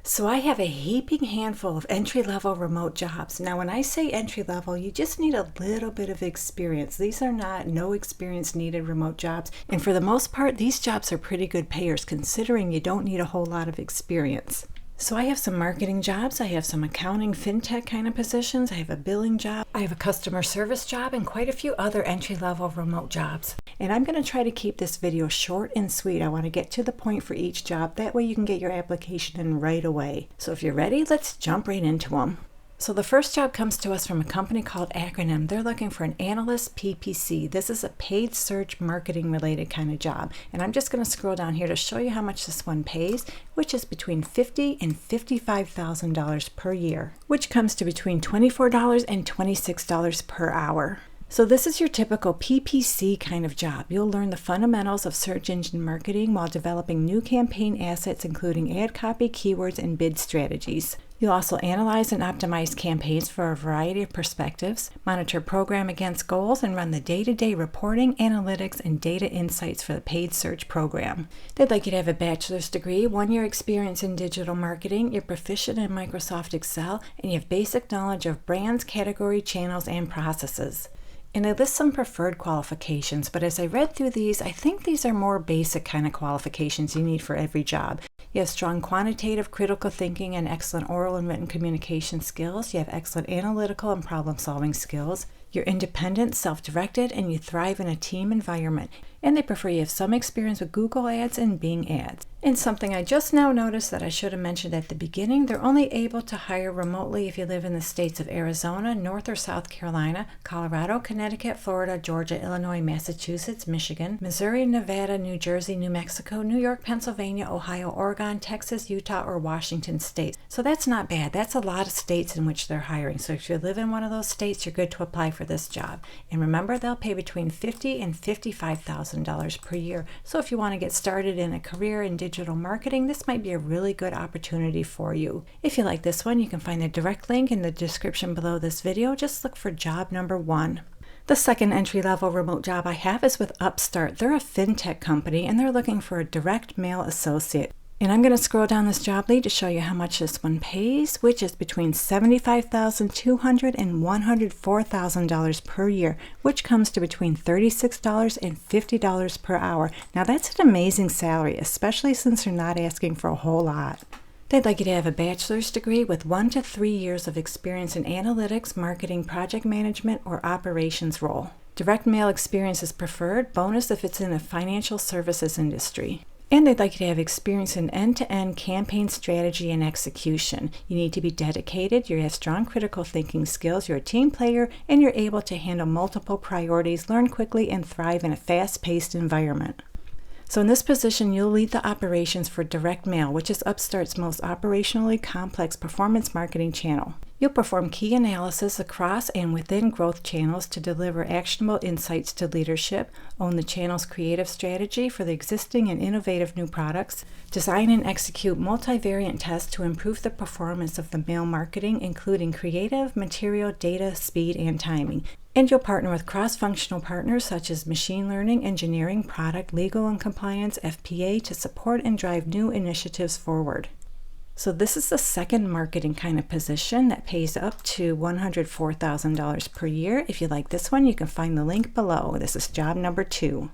So I have a heaping handful of entry-level remote jobs. Now, when I say entry-level, you just need a little bit of experience. These are not no experience needed remote jobs. And for the most part, these jobs are pretty good payers considering you don't need a whole lot of experience. So I have some marketing jobs, I have some accounting, fintech kind of positions, I have a billing job, I have a customer service job, and quite a few other entry-level remote jobs. And I'm going to try to keep this video short and sweet. I want to get to the point for each job. That way you can get your application in right away. So if you're ready, let's jump right into them. So the first job comes to us from a company called Acronym. They're looking for an analyst PPC. This is a paid search marketing related kind of job. And I'm just going to scroll down here to show you how much this one pays, which is between $50,000 and $55,000 per year, which comes to between $24 and $26 per hour. So this is your typical PPC kind of job. You'll learn the fundamentals of search engine marketing while developing new campaign assets, including ad copy, keywords, and bid strategies. You'll also analyze and optimize campaigns for a variety of perspectives, monitor program against goals, and run the day-to-day reporting, analytics, and data insights for the paid search program. They'd like you to have a bachelor's degree, 1 year experience in digital marketing, you're proficient in Microsoft Excel, and you have basic knowledge of brands, category, channels, and processes. And I list some preferred qualifications, but as I read through these, I think these are more basic kind of qualifications you need for every job. You have strong quantitative critical thinking and excellent oral and written communication skills. You have excellent analytical and problem-solving skills. You're independent, self-directed, and you thrive in a team environment. And they prefer you have some experience with Google Ads and Bing Ads. And something I just now noticed that I should have mentioned at the beginning, they're only able to hire remotely if you live in the states of Arizona, North or South Carolina, Colorado, Connecticut, Florida, Georgia, Illinois, Massachusetts, Michigan, Missouri, Nevada, New Jersey, New Mexico, New York, Pennsylvania, Ohio, Oregon, Texas, Utah, or Washington states. So that's not bad. That's a lot of states in which they're hiring. So if you live in one of those states, you're good to apply for this job. And remember, they'll pay between $50,000 and $55,000 per year. So if you want to get started in a career in digital marketing, this might be a really good opportunity for you. If you like this one, you can find the direct link in the description below this video. Just look for job number 1. The second entry-level remote job I have is with Upstart. They're a fintech company and they're looking for a direct mail associate. And I'm going to scroll down this job lead to show you how much this one pays, which is between $75,200 and $104,000 per year, which comes to between $36 and $50 per hour. Now that's an amazing salary, especially since they're not asking for a whole lot. They'd like you to have a bachelor's degree with 1 to 3 years of experience in analytics, marketing, project management, or operations role. Direct mail experience is preferred, bonus if it's in the financial services industry. And they'd like you to have experience in end-to-end campaign strategy and execution. You need to be dedicated, you have strong critical thinking skills, you're a team player, and you're able to handle multiple priorities, learn quickly, and thrive in a fast-paced environment. So in this position, you'll lead the operations for direct mail, which is Upstart's most operationally complex performance marketing channel. You'll perform key analysis across and within growth channels to deliver actionable insights to leadership, own the channel's creative strategy for the existing and innovative new products, design and execute multivariate tests to improve the performance of the mail marketing, including creative, material, data, speed, and timing. And you'll partner with cross-functional partners such as machine learning, engineering, product, legal and compliance, FP&A to support and drive new initiatives forward. So this is the second marketing kind of position that pays up to $104,000 per year. If you like this one, you can find the link below. This is job number 2.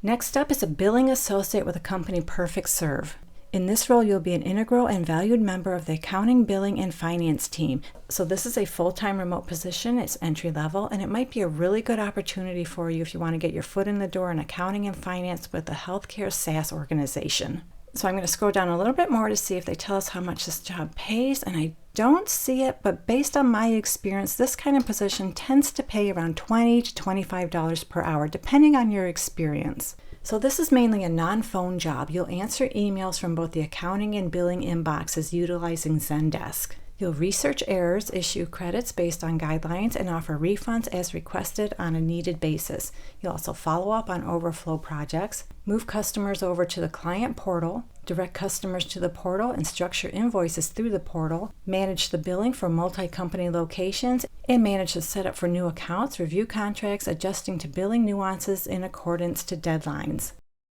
Next up is a billing associate with a company Perfect Serve. In this role, you'll be an integral and valued member of the accounting, billing, and finance team. So this is a full-time remote position. It's entry level, and it might be a really good opportunity for you if you want to get your foot in the door in accounting and finance with a healthcare SaaS organization. So I'm going to scroll down a little bit more to see if they tell us how much this job pays, and I don't see it, but based on my experience, this kind of position tends to pay around $20 to $25 per hour, depending on your experience. So this is mainly a non-phone job. You'll answer emails from both the accounting and billing inboxes utilizing Zendesk. You'll research errors, issue credits based on guidelines, and offer refunds as requested on a needed basis. You'll also follow up on overflow projects, move customers over to the client portal, direct customers to the portal and structure invoices through the portal, manage the billing for multi-company locations, and manage the setup for new accounts, review contracts, adjusting to billing nuances in accordance to deadlines.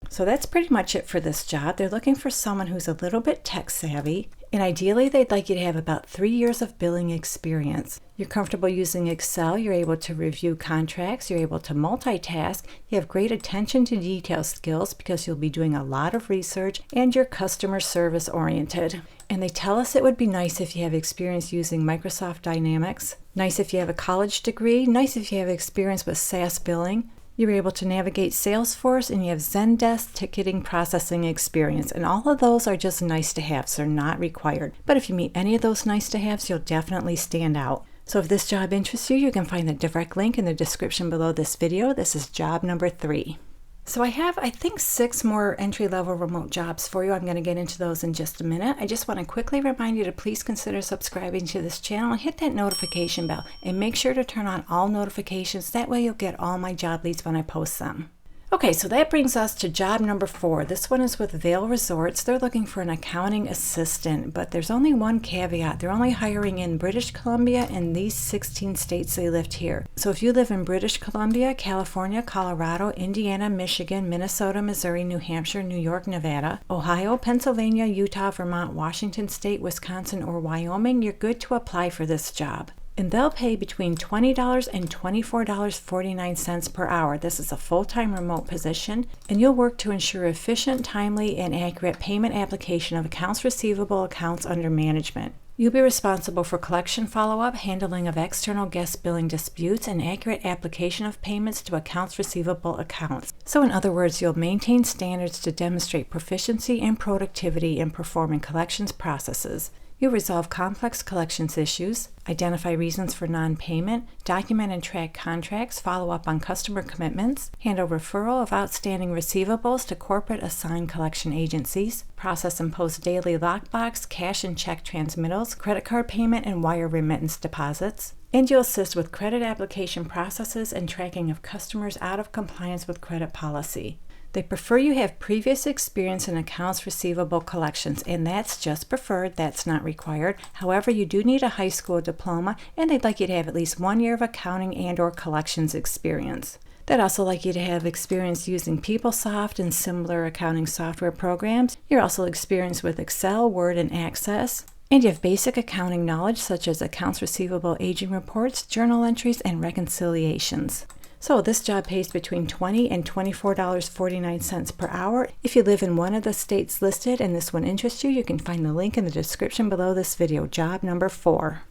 So that's pretty much it for this job. They're looking for someone who's a little bit tech savvy, And ideally, they'd like you to have about 3 years of billing experience. You're comfortable using Excel, you're able to review contracts, you're able to multitask, you have great attention to detail skills because you'll be doing a lot of research, and you're customer service oriented. And they tell us it would be nice if you have experience using Microsoft Dynamics, nice if you have a college degree, nice if you have experience with SaaS billing. You're able to navigate Salesforce, and you have Zendesk ticketing processing experience. And all of those are just nice to have, so they're not required. But if you meet any of those nice to haves, you'll definitely stand out. So if this job interests you, you can find the direct link in the description below this video. This is job number 3. So I have, I think, 6 more entry-level remote jobs for you. I'm going to get into those in just a minute. I just want to quickly remind you to please consider subscribing to this channel and hit that notification bell. And make sure to turn on all notifications. That way you'll get all my job leads when I post them. Okay, so that brings us to job number 4. This one is with Vail Resorts. They're looking for an accounting assistant, but there's only one caveat. They're only hiring in British Columbia and these 16 states they list here. So if you live in British Columbia, California, Colorado, Indiana, Michigan, Minnesota, Missouri, New Hampshire, New York, Nevada, Ohio, Pennsylvania, Utah, Vermont, Washington State, Wisconsin, or Wyoming, you're good to apply for this job. And they'll pay between $20 and $24.49 per hour. This is a full-time remote position, and you'll work to ensure efficient, timely, and accurate payment application of accounts receivable accounts under management. You'll be responsible for collection follow-up, handling of external guest billing disputes, and accurate application of payments to accounts receivable accounts. So in other words, you'll maintain standards to demonstrate proficiency and productivity in performing collections processes. You'll resolve complex collections issues, identify reasons for non-payment, document and track contracts, follow up on customer commitments, handle referral of outstanding receivables to corporate assigned collection agencies, process and post daily lockbox, cash and check transmittals, credit card payment, and wire remittance deposits. And you'll assist with credit application processes and tracking of customers out of compliance with credit policy. They prefer you have previous experience in accounts receivable collections, and that's just preferred, that's not required. However, you do need a high school diploma, and they'd like you to have at least 1 year of accounting and or collections experience. They'd also like you to have experience using PeopleSoft and similar accounting software programs. You're also experienced with Excel, Word, and Access. And you have basic accounting knowledge such as accounts receivable aging reports, journal entries, and reconciliations. So this job pays between $20 and $24.49 per hour. If you live in one of the states listed and this one interests you, you can find the link in the description below this video, job number 4.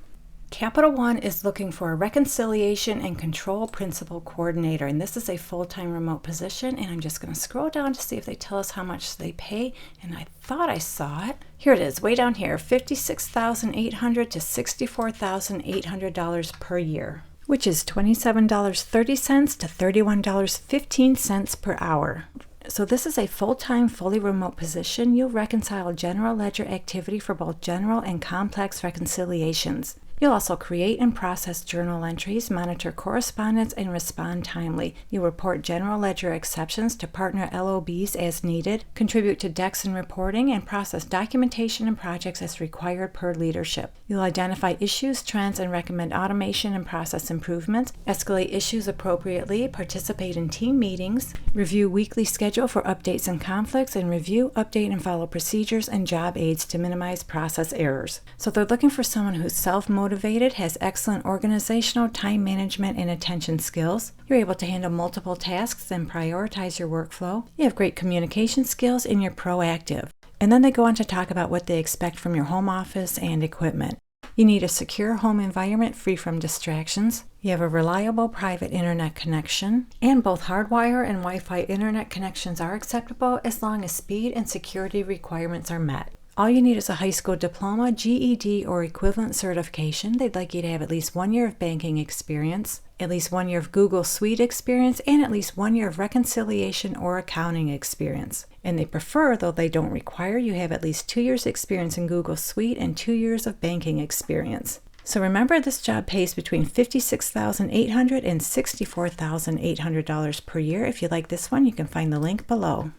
Capital One is looking for a reconciliation and control principal coordinator, and this is a full-time remote position. And I'm just going to scroll down to see if they tell us how much they pay, and I thought I saw it. Here it is, way down here, $56,800 to $64,800 per year, which is $27.30 to $31.15 per hour. So this is a full-time, fully remote position. You'll reconcile general ledger activity for both general and complex reconciliations. You'll also create and process journal entries, monitor correspondence, and respond timely. You'll report general ledger exceptions to partner LOBs as needed, contribute to decks and reporting, and process documentation and projects as required per leadership. You'll identify issues, trends, and recommend automation and process improvements, escalate issues appropriately, participate in team meetings, review weekly schedule for updates and conflicts, and review, update, and follow procedures and job aids to minimize process errors. So they're looking for someone who's self-motivated, has excellent organizational, time management, and attention skills. You're able to handle multiple tasks and prioritize your workflow. You have great communication skills, and you're proactive. And then they go on to talk about what they expect from your home office and equipment. You need a secure home environment free from distractions. You have a reliable private internet connection, and both hardwire and Wi-Fi internet connections are acceptable as long as speed and security requirements are met. All you need is a high school diploma, GED, or equivalent certification. They'd like you to have at least 1 year of banking experience, at least 1 year of Google Suite experience, and at least 1 year of reconciliation or accounting experience. And they prefer, though they don't require, you have at least 2 years experience in Google Suite and 2 years of banking experience. So remember, this job pays between $56,800 and $64,800 per year. If you like this one, you can find the link below.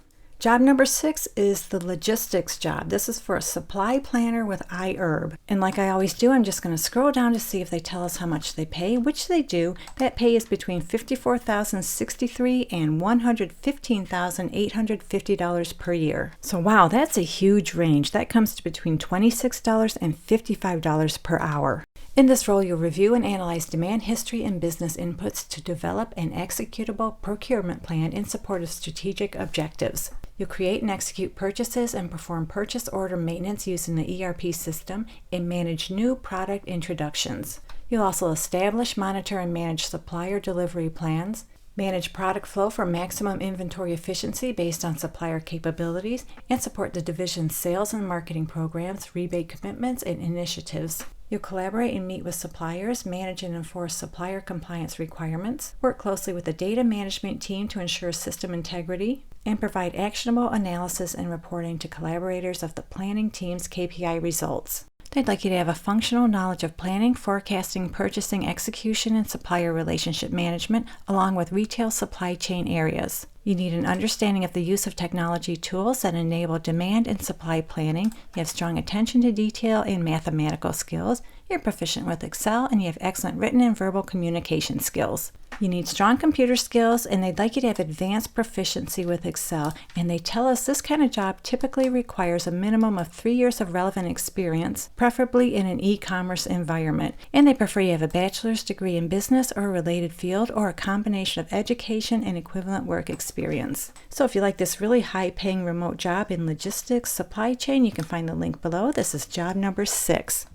Job number 6 is the logistics job. This is for a supply planner with iHerb. And like I always do, I'm just going to scroll down to see if they tell us how much they pay, which they do. That pay is between $54,063 and $115,850 per year. So wow, that's a huge range. That comes to between $26 and $55 per hour. In this role, you'll review and analyze demand history and business inputs to develop an executable procurement plan in support of strategic objectives. You'll create and execute purchases and perform purchase order maintenance using the ERP system and manage new product introductions. You'll also establish, monitor, and manage supplier delivery plans, manage product flow for maximum inventory efficiency based on supplier capabilities, and support the division's sales and marketing programs, rebate commitments, and initiatives. You'll collaborate and meet with suppliers, manage and enforce supplier compliance requirements, work closely with the data management team to ensure system integrity, and provide actionable analysis and reporting to collaborators of the planning team's KPI results. They'd like you to have a functional knowledge of planning, forecasting, purchasing, execution, and supplier relationship management, along with retail supply chain areas. You need an understanding of the use of technology tools that enable demand and supply planning. You have strong attention to detail and mathematical skills. You're proficient with Excel, and you have excellent written and verbal communication skills. You need strong computer skills, and they'd like you to have advanced proficiency with Excel. And they tell us this kind of job typically requires a minimum of 3 years of relevant experience, preferably in an e-commerce environment. And they prefer you have a bachelor's degree in business or a related field, or a combination of education and equivalent work experience. So if you like this really high-paying remote job in logistics, supply chain, you can find the link below. This is job number 6.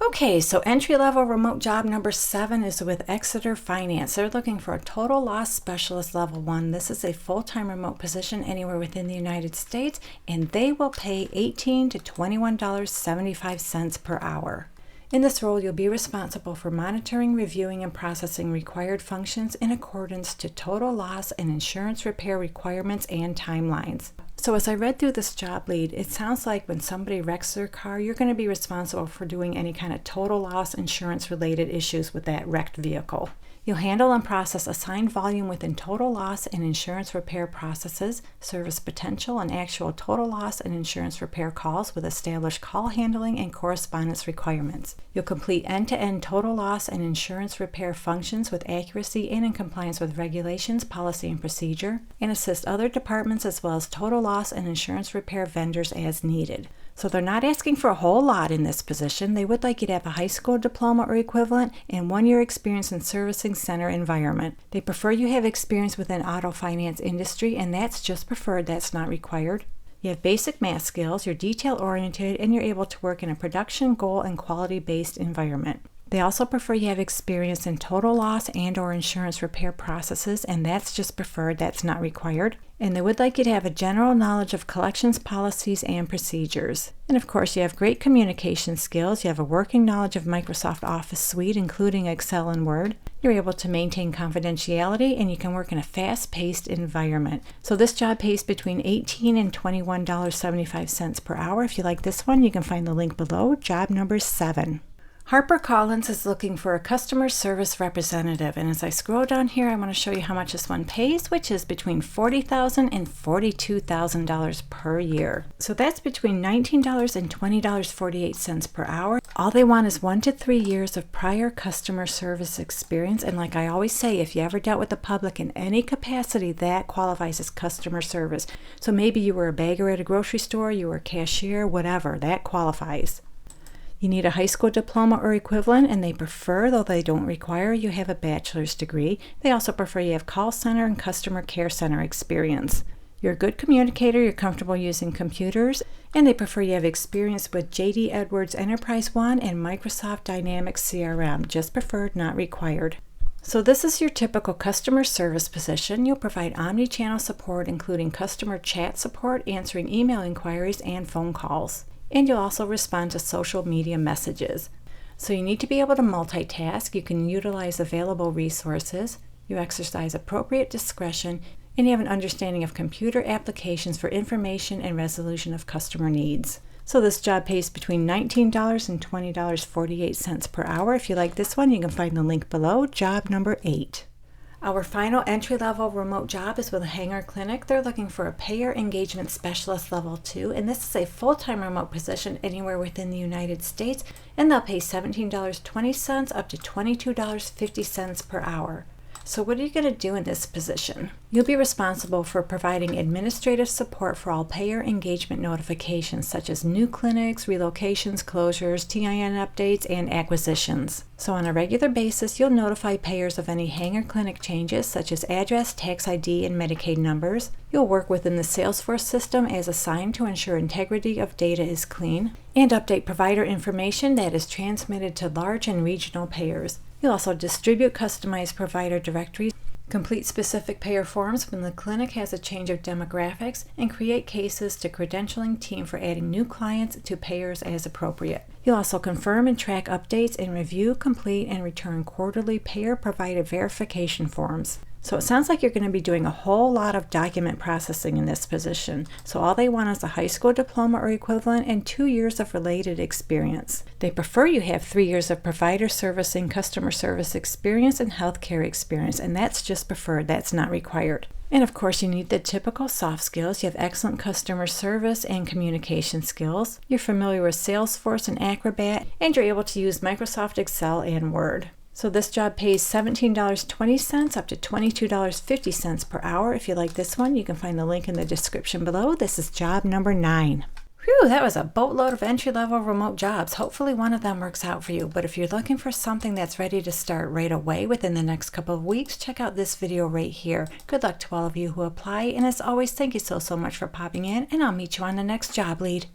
Okay, so entry-level remote job number 7 is with Exeter Finance. They're looking for a total loss specialist level 1. This is a full-time remote position anywhere within the United States, and they will pay $18 to $21.75 per hour. In this role, you'll be responsible for monitoring, reviewing, and processing required functions in accordance to total loss and insurance repair requirements and timelines. So as I read through this job lead, it sounds like when somebody wrecks their car, you're going to be responsible for doing any kind of total loss insurance related issues with that wrecked vehicle. You'll handle and process assigned volume within total loss and insurance repair processes, service potential and actual total loss and insurance repair calls with established call handling and correspondence requirements. You'll complete end-to-end total loss and insurance repair functions with accuracy and in compliance with regulations, policy, and procedure, and assist other departments as well as total loss and insurance repair vendors as needed. So they're not asking for a whole lot in this position. They would like you to have a high school diploma or equivalent and 1 year experience in servicing center environment. They prefer you have experience within auto finance industry, and that's just preferred, that's not required. You have basic math skills, you're detail-oriented, and you're able to work in a production, goal, and quality-based environment. They also prefer you have experience in total loss and or insurance repair processes, and that's just preferred, that's not required. And they would like you to have a general knowledge of collections policies and procedures. And of course, you have great communication skills. You have a working knowledge of Microsoft Office Suite, including Excel and Word. You're able to maintain confidentiality, and you can work in a fast-paced environment. So this job pays between $18 and $21.75 per hour. If you like this one, you can find the link below, job number 7. HarperCollins is looking for a customer service representative, and as I scroll down here, I want to show you how much this one pays, which is between $40,000 and $42,000 per year. So that's between $19 and $20.48 per hour. All they want is 1 to 3 years of prior customer service experience, and like I always say, if you ever dealt with the public in any capacity, that qualifies as customer service. So maybe you were a bagger at a grocery store, you were a cashier, whatever, that qualifies. You need a high school diploma or equivalent, and they prefer, though they don't require, you have a bachelor's degree. They also prefer you have call center and customer care center experience. You're a good communicator, you're comfortable using computers, and they prefer you have experience with J.D. Edwards Enterprise One and Microsoft Dynamics CRM, just preferred, not required. So this is your typical customer service position. You'll provide omni-channel support, including customer chat support, answering email inquiries, and phone calls. And you'll also respond to social media messages. So you need to be able to multitask, you can utilize available resources, you exercise appropriate discretion, and you have an understanding of computer applications for information and resolution of customer needs. So this job pays between $19 and $20.48 per hour. If you like this one, you can find the link below, job number 8. Our final entry-level remote job is with Hanger Clinic. They're looking for a payer engagement specialist level 2, and this is a full-time remote position anywhere within the United States, and they'll pay $17.20 up to $22.50 per hour. So what are you going to do in this position? You'll be responsible for providing administrative support for all payer engagement notifications, such as new clinics, relocations, closures, TIN updates, and acquisitions. So on a regular basis, you'll notify payers of any Hanger Clinic changes, such as address, tax ID, and Medicaid numbers. You'll work within the Salesforce system as assigned to ensure integrity of data is clean, and update provider information that is transmitted to large and regional payers. You'll also distribute customized provider directories, complete specific payer forms when the clinic has a change of demographics, and create cases to credentialing team for adding new clients to payers as appropriate. You'll also confirm and track updates and review, complete, and return quarterly payer-provided verification forms. So it sounds like you're going to be doing a whole lot of document processing in this position. So all they want is a high school diploma or equivalent and 2 years of related experience. They prefer you have 3 years of provider servicing, customer service experience, and healthcare experience, and that's just preferred. That's not required. And of course, you need the typical soft skills. You have excellent customer service and communication skills. You're familiar with Salesforce and Acrobat, and you're able to use Microsoft Excel and Word. So this job pays $17.20 up to $22.50 per hour. If you like this one, you can find the link in the description below. This is job number 9. Whew, that was a boatload of entry-level remote jobs. Hopefully one of them works out for you. But if you're looking for something that's ready to start right away within the next couple of weeks, check out this video right here. Good luck to all of you who apply. And as always, thank you so much for popping in, and I'll meet you on the next job lead.